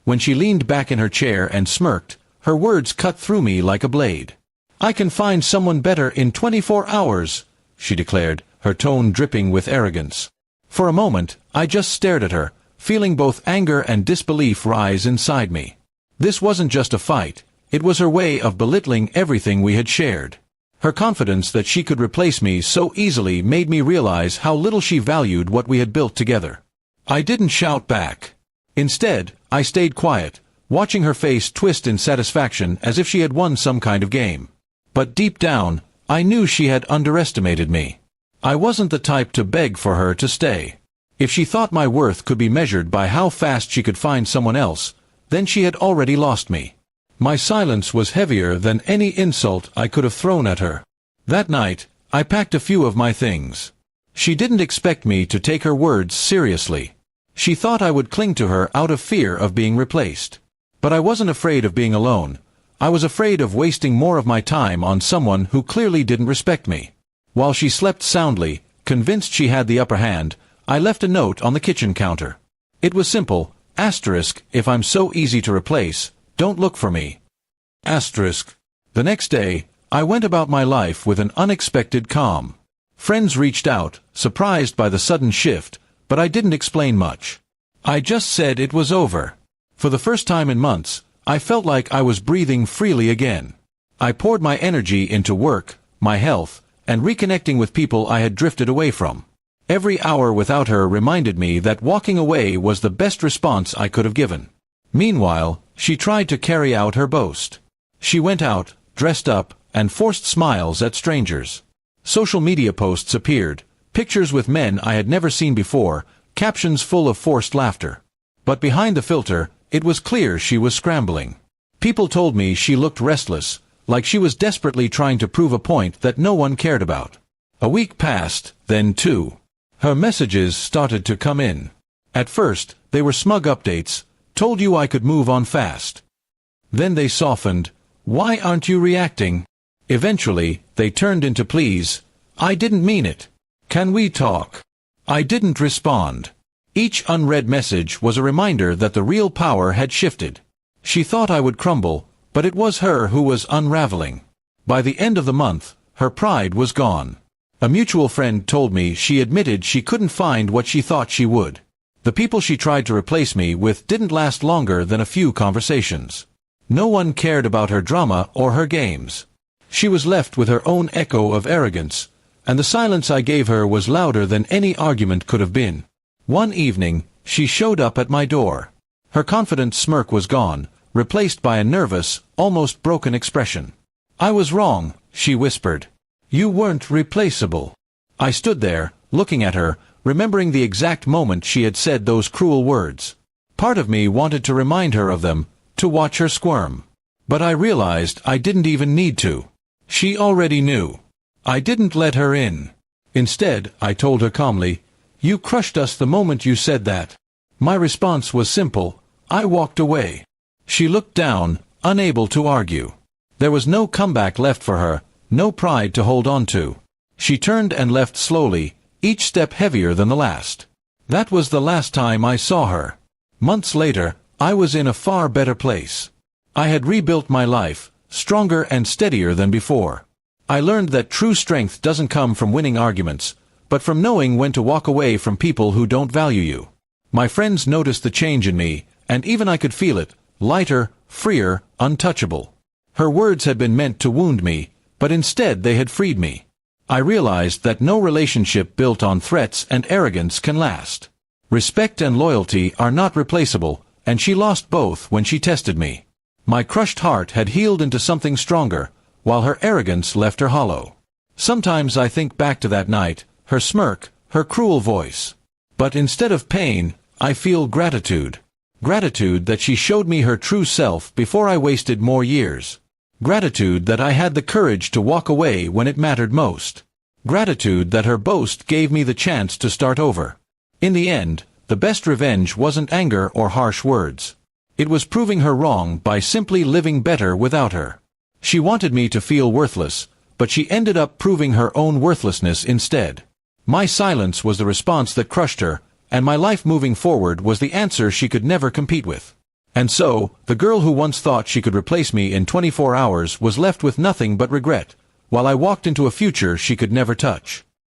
When she leaned back in her chair and smirked, her words cut through me like a blade. "I can find someone better in 24 hours, she declared, her tone dripping with arrogance. For a moment, I just stared at her, feeling both anger and disbelief rise inside me. This wasn't just a fight, it was her way of belittling everything we had shared. Her confidence that she could replace me so easily made me realize how little she valued what we had built together. I didn't shout back. Instead, I stayed quiet, watching her face twist in satisfaction as if she had won some kind of game. But deep down, I knew she had underestimated me. I wasn't the type to beg for her to stay. If she thought my worth could be measured by how fast she could find someone else, then she had already lost me. My silence was heavier than any insult I could have thrown at her. That night, I packed a few of my things. She didn't expect me to take her words seriously. She thought I would cling to her out of fear of being replaced. But I wasn't afraid of being alone. I was afraid of wasting more of my time on someone who clearly didn't respect me. While she slept soundly, convinced she had the upper hand, I left a note on the kitchen counter. It was simple, *, if I'm so easy to replace, don't look for me. *. The next day, I went about my life with an unexpected calm. Friends reached out, surprised by the sudden shift, but I didn't explain much. I just said it was over. For the first time in months, I felt like I was breathing freely again. I poured my energy into work, my health, and reconnecting with people I had drifted away from. Every hour without her reminded me that walking away was the best response I could have given. Meanwhile, she tried to carry out her boast. She went out, dressed up, and forced smiles at strangers. Social media posts appeared, pictures with men I had never seen before, captions full of forced laughter. But behind the filter, it was clear she was scrambling. People told me she looked restless, like she was desperately trying to prove a point that no one cared about. A week passed, then two. Her messages started to come in. At first, they were smug updates, told you I could move on fast. Then they softened, "Why aren't you reacting?" Eventually, they turned into pleas, "I didn't mean it. Can we talk?" I didn't respond. Each unread message was a reminder that the real power had shifted. She thought I would crumble, but it was her who was unraveling. By the end of the month, her pride was gone. A mutual friend told me she admitted she couldn't find what she thought she would. The people she tried to replace me with didn't last longer than a few conversations. No one cared about her drama or her games. She was left with her own echo of arrogance, and the silence I gave her was louder than any argument could have been. One evening, she showed up at my door. Her confident smirk was gone, replaced by a nervous, almost broken expression. "I was wrong," she whispered. "You weren't replaceable." I stood there, looking at her, remembering the exact moment she had said those cruel words. Part of me wanted to remind her of them, to watch her squirm. But I realized I didn't even need to. She already knew. I didn't let her in. Instead, I told her calmly, "You crushed us the moment you said that." My response was simple, I walked away. She looked down, unable to argue. There was no comeback left for her, no pride to hold on to. She turned and left slowly, each step heavier than the last. That was the last time I saw her. Months later, I was in a far better place. I had rebuilt my life, stronger and steadier than before. I learned that true strength doesn't come from winning arguments, but from knowing when to walk away from people who don't value you. My friends noticed the change in me, and even I could feel it, lighter, freer, untouchable. Her words had been meant to wound me, but instead they had freed me. I realized that no relationship built on threats and arrogance can last. Respect and loyalty are not replaceable, and she lost both when she tested me. My crushed heart had healed into something stronger, while her arrogance left her hollow. Sometimes I think back to that night, her smirk, her cruel voice. But instead of pain, I feel gratitude. Gratitude that she showed me her true self before I wasted more years. Gratitude that I had the courage to walk away when it mattered most. Gratitude that her boast gave me the chance to start over. In the end, the best revenge wasn't anger or harsh words. It was proving her wrong by simply living better without her. She wanted me to feel worthless, but she ended up proving her own worthlessness instead. My silence was the response that crushed her, and my life moving forward was the answer she could never compete with. And so, the girl who once thought she could replace me in 24 hours was left with nothing but regret, while I walked into a future she could never touch.